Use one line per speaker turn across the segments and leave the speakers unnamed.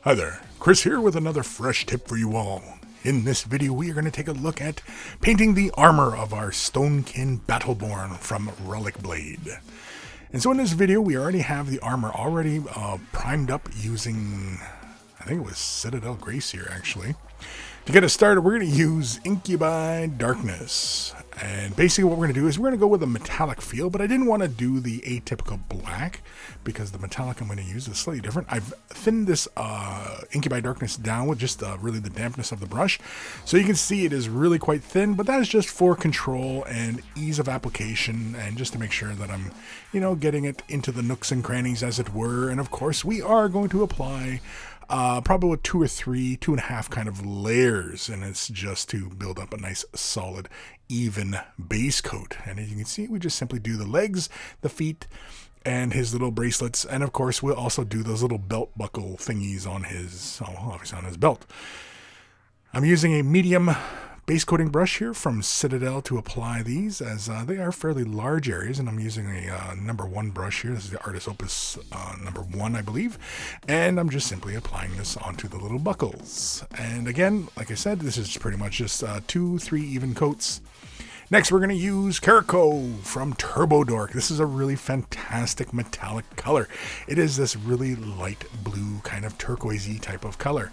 Hi there, Chris here with another fresh tip for you all. In this video we are going to take a look at painting the armor of our Stonekin Battleborn from Relicblade. And so in this video we already have the armor already primed up using, I think it was Citadel Grace here actually. To get us started, we're going to use Incubi Darkness. And basically what we're going to do is we're going to go with a metallic feel, but I didn't want to do the atypical black because the metallic I'm going to use is slightly different. I've thinned this Incubi Darkness down with just really the dampness of the brush. So you can see it is really quite thin, but that is just for control and ease of application and just to make sure that I'm, getting it into the nooks and crannies as it were. And of course we are going to apply probably with 2 or 3, 2.5 kind of layers, and it's just to build up a nice solid even base coat. And as you can see, we just simply do the legs, the feet, and his little bracelets, and of course we'll also do those little belt buckle thingies on his, obviously on his belt. I'm using a medium base coating brush here from Citadel to apply these, as they are fairly large areas, and I'm using a number 1 brush here. This is the Artist Opus number 1, I believe, and I'm just simply applying this onto the little buckles. And again, like I said, this is pretty much just 2, 3 even coats. Next, we're going to use Caraco from TurboDork. This is a really fantastic metallic color. It is this really light blue kind of turquoisey type of color.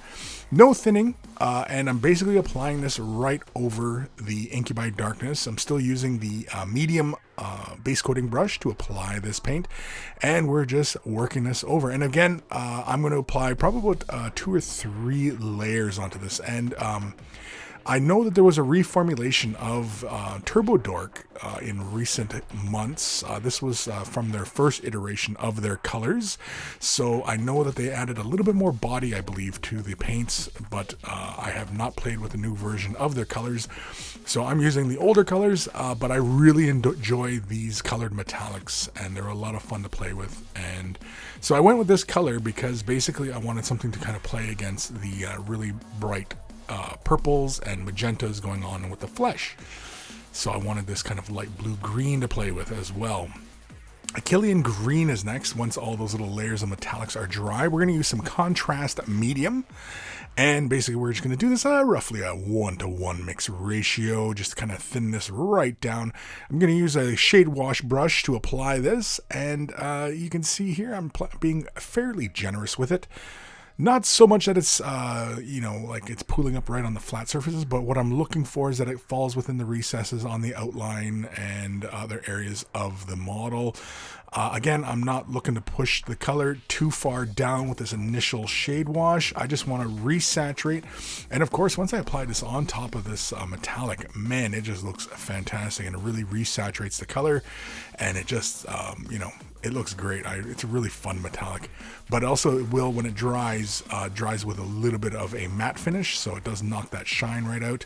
No thinning, and I'm basically applying this right over the Incubi Darkness. I'm still using the medium base coating brush to apply this paint, and we're just working this over. And again, I'm going to apply probably about 2 or 3 layers onto this. And I know that there was a reformulation of TurboDork in recent months. This was from their first iteration of their colors. So I know that they added a little bit more body, I believe, to the paints, but I have not played with the new version of their colors. So I'm using the older colors, but I really enjoy these colored metallics, and they're a lot of fun to play with. And so I went with this color because basically I wanted something to kind of play against the really bright purples and magentas going on with the flesh. So I wanted this kind of light blue-green to play with as well. Achillean green is next. Once all those little layers of metallics are dry, we're going to use some contrast medium. And basically we're just going to do this roughly a 1-to-1 mix ratio, just to kind of thin this right down. I'm going to use a shade wash brush to apply this, and you can see here I'm being fairly generous with it. Not so much that it's, like it's pooling up right on the flat surfaces, but what I'm looking for is that it falls within the recesses on the outline and other areas of the model. Again, I'm not looking to push the color too far down with this initial shade wash. I just want to resaturate. And of course, once I apply this on top of this metallic, man, it just looks fantastic, and it really resaturates the color. And it just, it looks great. It's a really fun metallic, but also it will, when it dries with a little bit of a matte finish, so it does knock that shine right out.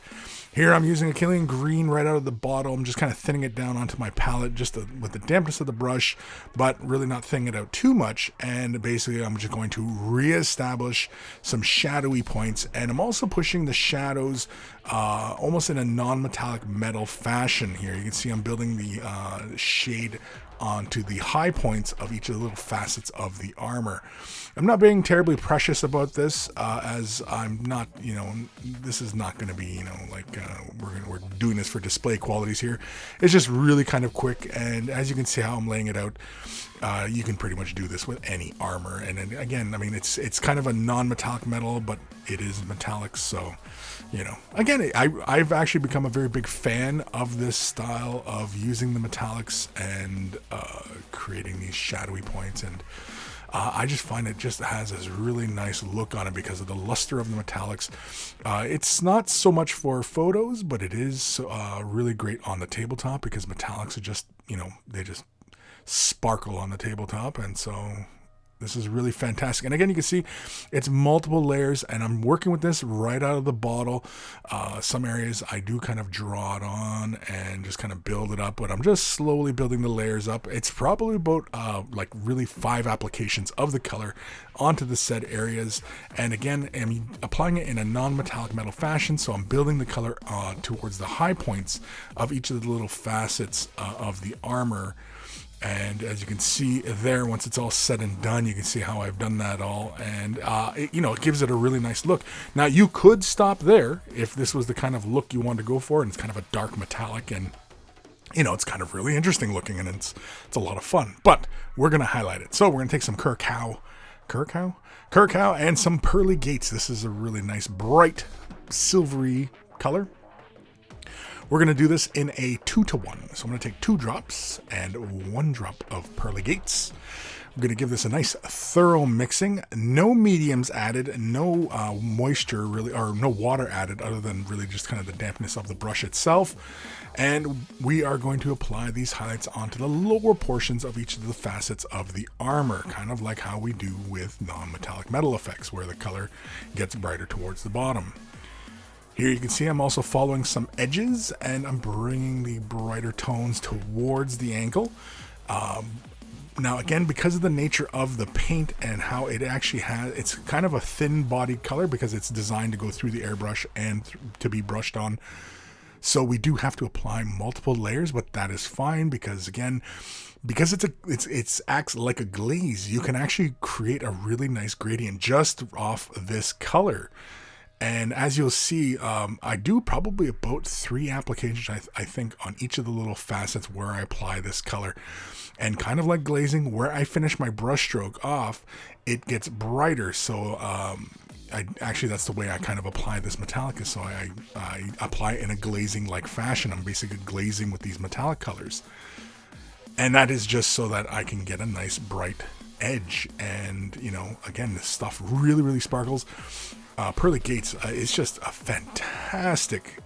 Here I'm using Achillean green right out of the bottle. I'm just kind of thinning it down onto my palette just with the dampness of the brush, but really not thinning it out too much. And basically I'm just going to reestablish some shadowy points, and I'm also pushing the shadows almost in a non-metallic metal fashion here. You can see I'm building the shade onto the high points of each of the little facets of the armor. I'm not being terribly precious about this, as I'm not, this is not going to be, we're doing this for display qualities here. It's just really kind of quick, and as you can see how I'm laying it out, you can pretty much do this with any armor. And then, again, I mean, it's kind of a non-metallic metal, but it is metallic, so again, I've actually become a very big fan of this style of using the metallics and creating these shadowy points, and I just find it just has this really nice look on it because of the luster of the metallics. It's not so much for photos, but it is really great on the tabletop because metallics are just, they just sparkle on the tabletop, and so this is really fantastic. And again, you can see it's multiple layers, and I'm working with this right out of the bottle. Some areas I do kind of draw it on and just kind of build it up, but I'm just slowly building the layers up. It's probably about like really 5 applications of the color onto the said areas. And again, I'm applying it in a non-metallic metal fashion, so I'm building the color towards the high points of each of the little facets of the armor. And as you can see there, once it's all said and done, you can see how I've done that all. And, it gives it a really nice look. Now, you could stop there if this was the kind of look you wanted to go for. And it's kind of a dark metallic. And, it's kind of really interesting looking. And it's a lot of fun. But we're going to highlight it. So we're going to take some Curacao and some pearly gates. This is a really nice, bright, silvery color. We're going to do this in a 2-to-1. So I'm going to take 2 drops and 1 drop of pearly gates. I'm going to give this a nice thorough mixing. No mediums added, no moisture really, or no water added other than really just kind of the dampness of the brush itself. And we are going to apply these highlights onto the lower portions of each of the facets of the armor, kind of like how we do with non-metallic metal effects, where the color gets brighter towards the bottom. Here you can see I'm also following some edges, and I'm bringing the brighter tones towards the ankle. Now again, because of the nature of the paint and how it actually has, it's kind of a thin bodied color because it's designed to go through the airbrush and to be brushed on. So we do have to apply multiple layers, but that is fine because again, because it acts like a glaze, you can actually create a really nice gradient just off this color. And as you'll see, I do probably about 3 applications, I think, on each of the little facets where I apply this color. And kind of like glazing, where I finish my brush stroke off, it gets brighter. So that's the way I kind of apply this metallic. So I apply it in a glazing-like fashion. I'm basically glazing with these metallic colors. And that is just so that I can get a nice bright edge. And, again, this stuff really, really sparkles. Pearly Gates is just a fantastic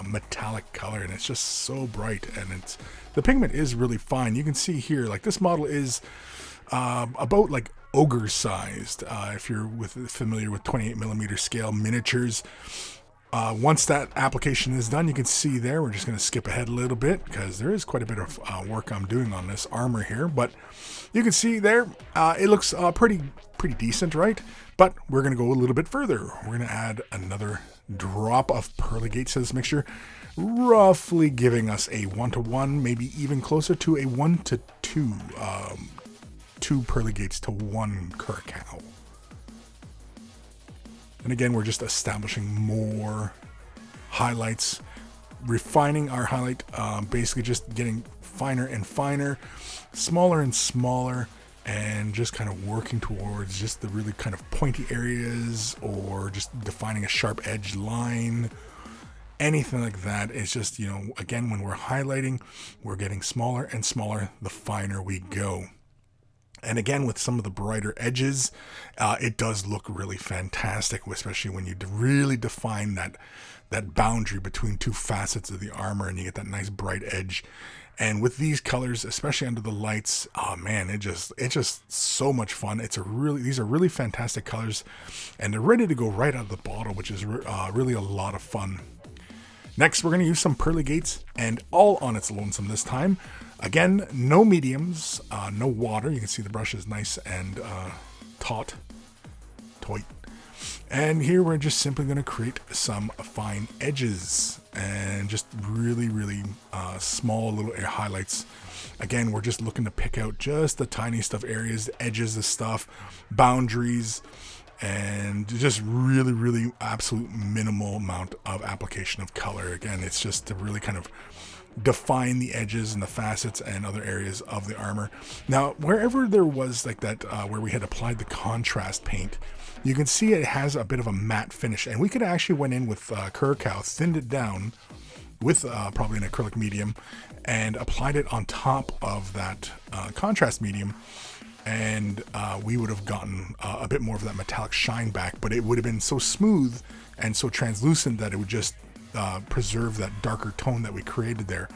metallic color, and it's just so bright, and the pigment is really fine. You can see here, like this model is about like ogre sized. If you're familiar with 28mm scale miniatures, once that application is done, you can see there. We're just going to skip ahead a little bit because there is quite a bit of work I'm doing on this armor here, but you can see there it looks pretty decent, right? But we're going to go a little bit further. We're going to add another drop of pearly gates to this mixture, roughly giving us a 1-to-1, maybe even closer to a 1-to-2, 2 pearly gates to 1 Curacao. And again, we're just establishing more highlights, refining our highlight, basically just getting finer and finer, smaller and smaller, and just kind of working towards just the really kind of pointy areas, or just defining a sharp edge line, anything like that. It's just, again, when we're highlighting, we're getting smaller and smaller the finer we go. And again, with some of the brighter edges, it does look really fantastic, especially when you really define that boundary between 2 facets of the armor, and you get that nice bright edge. And with these colors, especially under the lights, oh man, it's just so much fun. These are really fantastic colors, and they're ready to go right out of the bottle, which is really a lot of fun. Next, we're going to use some pearly gates, and all on its lonesome this time. Again, no mediums, no water. You can see the brush is nice and taut. And here we're just simply going to create some fine edges and just really, really small little highlights. Again, we're just looking to pick out just the tiniest of areas, the edges of stuff, boundaries, and just really, really absolute minimal amount of application of color. Again, it's just to really kind of define the edges and the facets and other areas of the armor. Now, wherever there was like that, where we had applied the contrast paint, you can see it has a bit of a matte finish, and we could actually went in with Curacao, thinned it down with probably an acrylic medium, and applied it on top of that contrast medium, and we would have gotten a bit more of that metallic shine back, but it would have been so smooth and so translucent that it would just preserve that darker tone that we created there.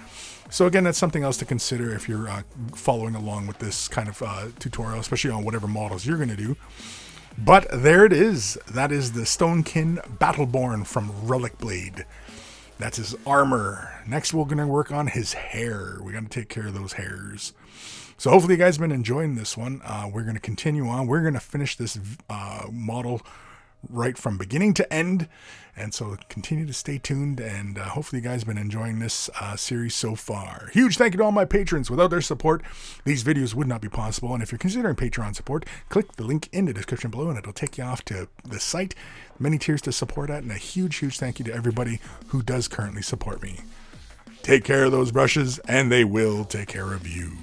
So again, that's something else to consider if you're following along with this kind of tutorial, especially on whatever models you're going to do. But there it is. That is the Stonekin Battleborn from Relicblade. That's his armor. Next, we're going to work on his hair. We got to take care of those hairs. So hopefully you guys have been enjoying this one. We're going to continue on. We're going to finish this model right from beginning to end. And so continue to stay tuned, and hopefully you guys have been enjoying this series so far. Huge thank you to all my patrons. Without their support, these videos would not be possible. And if you're considering Patreon support, click the link in the description below, and it'll take you off to the site. Many tiers to support at, and a huge thank you to everybody who does currently support me. Take care of those brushes, and they will take care of you.